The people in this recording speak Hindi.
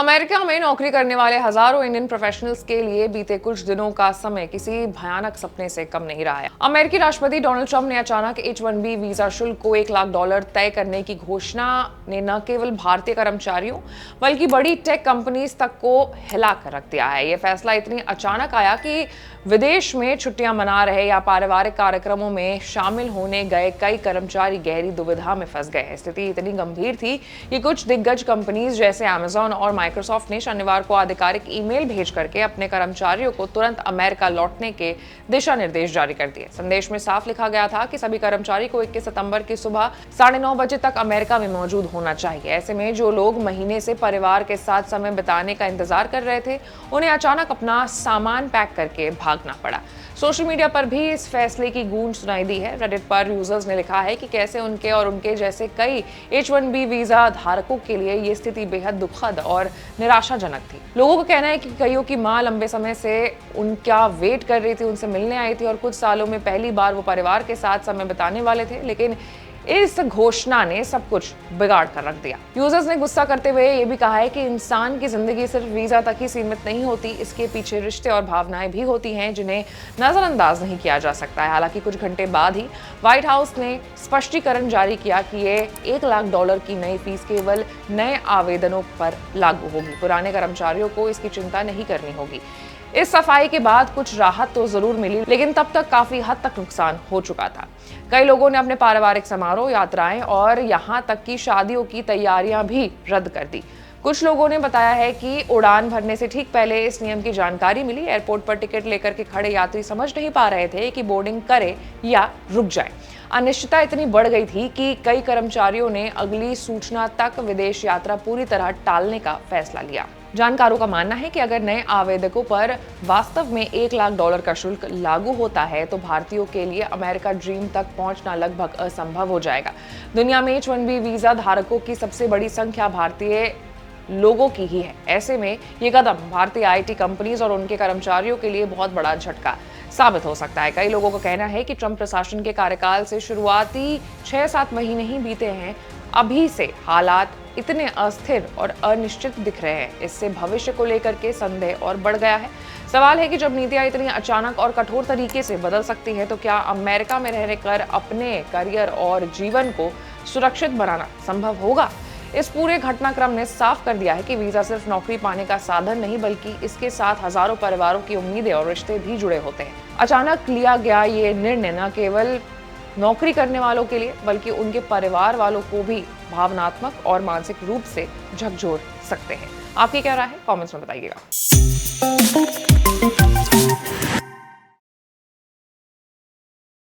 अमेरिका में नौकरी करने वाले हजारों इंडियन प्रोफेशनल्स के लिए बीते कुछ दिनों का समय किसी भयानक सपने से कम नहीं रहा है। अमेरिकी राष्ट्रपति डोनाल्ड ट्रंप ने अचानक H-1B वीजा शुल्क को $1 लाख तय करने की घोषणा ने न केवल भारतीय कर्मचारियों बल्कि बड़ी टेक कंपनीज तक को हिला कर रख दिया है। यह फैसला इतनी अचानक आया कि विदेश में छुट्टियां मना रहे या पारिवारिक कार्यक्रमों में शामिल होने गए कई कर्मचारी गहरी दुविधा में फंस गए। स्थिति इतनी गंभीर थी कि कुछ दिग्गज कंपनीज जैसे अमेजॉन और माइक्रोसॉफ्ट ने शनिवार को आधिकारिक ईमेल भेज करके अपने कर्मचारियों को तुरंत अमेरिका लौटने के दिशा निर्देश जारी कर दिए। संदेश में साफ लिखा गया था कि सभी कर्मचारी को 21 सितंबर की सुबह 9:30 बजे तक अमेरिका में मौजूद होना चाहिए। ऐसे में जो लोग महीने से परिवार के साथ समय बिताने का इंतजार कर रहे थे, उन्हें अचानक अपना सामान पैक करके भागना पड़ा। सोशल मीडिया पर भी इस फैसले की गूंज सुनाई दी है। रेडिट पर यूजर्स ने लिखा है कि कैसे उनके और उनके जैसे कई H-1B वीजा धारकों के लिए ये स्थिति बेहद दुखद और निराशाजनक थी। लोगों का कहना है कि कईयों की मां लंबे समय से उनका वेट कर रही थी, उनसे मिलने आई थी और कुछ सालों में पहली बार वो परिवार के साथ समय बिताने वाले थे, लेकिन इस घोषणा ने सब कुछ बिगाड़ कर रख दिया। यूजर्स ने गुस्सा करते हुए ये भी कहा है कि इंसान की जिंदगी सिर्फ वीजा तक ही सीमित नहीं होती, इसके पीछे रिश्ते और भावनाएं भी होती हैं जिन्हें नजरअंदाज नहीं किया जा सकता है। हालांकि कुछ घंटे बाद ही व्हाइट हाउस ने स्पष्टीकरण जारी किया कि ये $1 लाख की नई फीस केवल नए आवेदनों पर लागू होगी। पुराने कर्मचारियों को इसकी चिंता नहीं करनी होगी। इस सफाई के बाद कुछ राहत तो जरूर मिली, लेकिन तब तक काफी हद तक नुकसान हो चुका था। कई लोगों ने अपने पारिवारिक समारोह, यात्राएं और यहां तक कि शादियों की तैयारियां भी रद्द कर दी। कुछ लोगों ने बताया है कि उड़ान भरने से ठीक पहले इस नियम की जानकारी मिली। एयरपोर्ट पर टिकट लेकर के खड़े यात्री समझ नहीं पा रहे थे कि बोर्डिंग करे या रुक जाए। अनिश्चितता इतनी बढ़ गई थी कि कई कर्मचारियों ने अगली सूचना तक विदेश यात्रा पूरी तरह टालने का फैसला लिया। जानकारों का मानना है कि अगर नए आवेदकों पर वास्तव में $1 लाख का शुल्क लागू होता है तो भारतीयों के लिए अमेरिका ड्रीम तक पहुंचना लगभग असंभव हो जाएगा। दुनिया में H-1B वीजा धारकों की सबसे बड़ी संख्या भारतीय लोगों की ही है। ऐसे में ये कदम भारतीय IT कंपनीज और उनके कर्मचारियों के लिए बहुत बड़ा झटका साबित हो सकता है। कई लोगों का कहना है कि ट्रंप प्रशासन के कार्यकाल से शुरुआती 6-7 महीने ही बीते हैं, अभी से हालात इतने अस्थिर और अनिश्चित दिख रहे हैं। इससे भविष्य को लेकर के संदेह और बढ़ गया है। सवाल है कि जब नीतियां इतनी अचानक और कठोर तरीके से बदल सकती हैं, तो क्या अमेरिका में रहने कर अपने करियर और जीवन को सुरक्षित बनाना संभव होगा? इस पूरे घटनाक्रम ने साफ कर दिया है कि वीजा सिर्फ नौकरी पाने का साधन नहीं, बल्कि इसके साथ हजारों परिवारों की उम्मीदें और रिश्ते भी जुड़े होते हैं। अचानक लिया गया ये निर्णय न केवल नौकरी करने वालों के लिए बल्कि उनके परिवार वालों को भी भावनात्मक और मानसिक रूप से झकझोर सकते हैं। आपकी क्या राय है? कमेंट्स में बताइएगा।